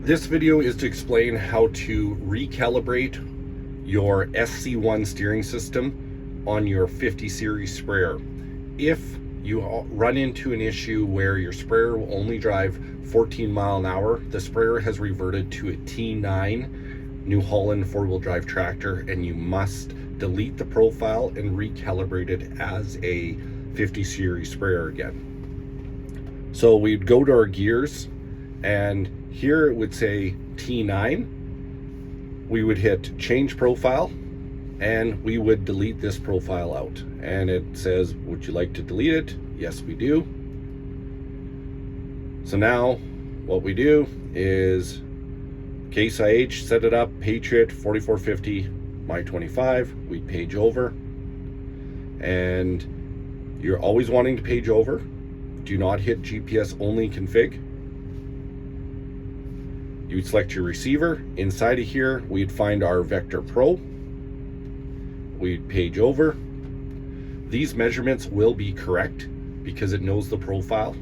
This video is to explain how to recalibrate your SC1 steering system on your 50 series sprayer. If you run into an issue where your sprayer will only drive 14 mile an hour, the sprayer has reverted to a T9 New Holland four-wheel drive tractor, and you must delete the profile and recalibrate it as a 50 series sprayer again. So we'd go to our gears, and here it would say T9. We would hit change profile, and we would delete this profile out. And it says, would you like to delete it? Yes, we do. So now what we do is Case IH, set it up, Patriot 4450, my 25, we page over. And you're always wanting to page over. Do not hit GPS only config. You would select your receiver. Inside of here, we'd find our Vector Pro. We'd page over. These measurements will be correct because it knows the profile.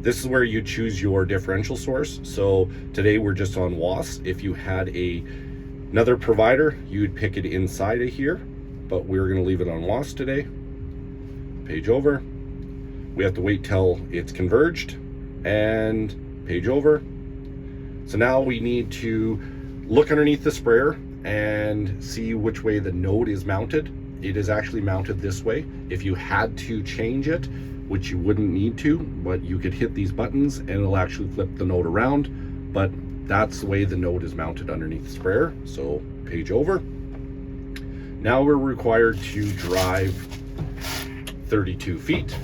This is where you choose your differential source. So today we're just on WAS. If you had another provider, you'd pick it inside of here, but we're going to leave it on WAS today. Page over. We have to wait till it's converged and page over. So now we need to look underneath the sprayer and see which way the node is mounted. It is actually mounted this way. If you had to change it, which you wouldn't need to, but you could hit these buttons and it'll actually flip the node around, but that's the way the node is mounted underneath the sprayer. So page over. Now we're required to drive 32 feet.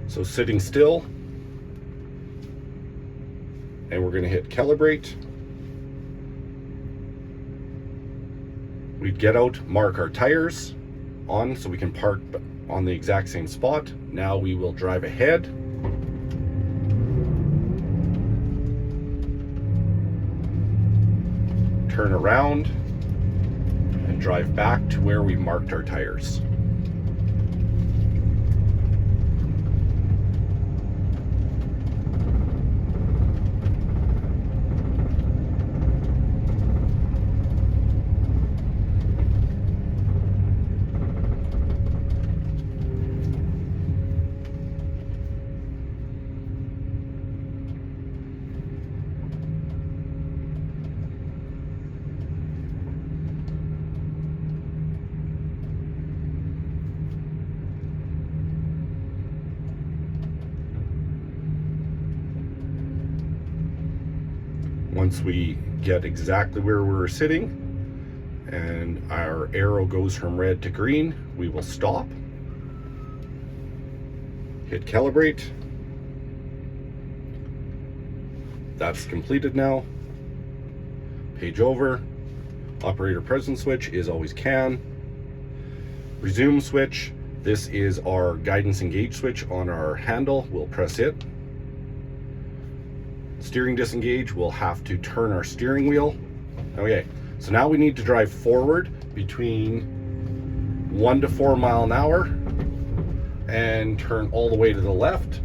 So sitting still, and we're going to hit calibrate. We'd get out, mark our tires on so we can park on the exact same spot. Now we will drive ahead. Turn around and drive back to where we marked our tires. Once we get exactly where we're sitting and our arrow goes from red to green, we will stop, hit calibrate. That's completed now. Page over. Operator presence switch is always CAN. Resume switch. This is our guidance engage switch on our handle. We'll press it. Steering disengage, we'll have to turn our steering wheel. Okay, so now we need to drive forward between 1 to 4 mile an hour and turn all the way to the left,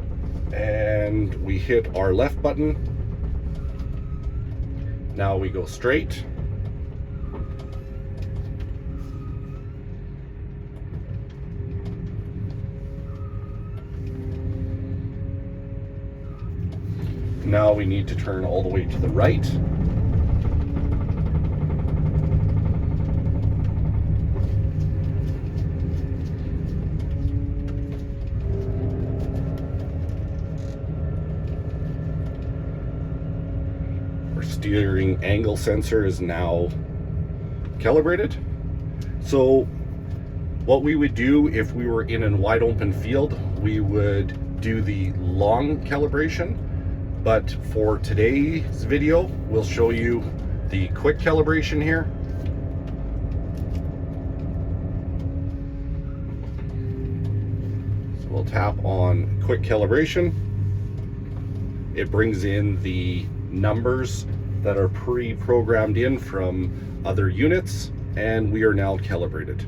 and we hit our left button. Now we go straight. Now we need to turn all the way to the right. Our steering angle sensor is now calibrated. So What we would do if we were in a wide open field, we would do the long calibration. But for today's video, we'll show you the quick calibration here. So we'll tap on quick calibration. It brings in the numbers that are pre-programmed in from other units, and we are now calibrated.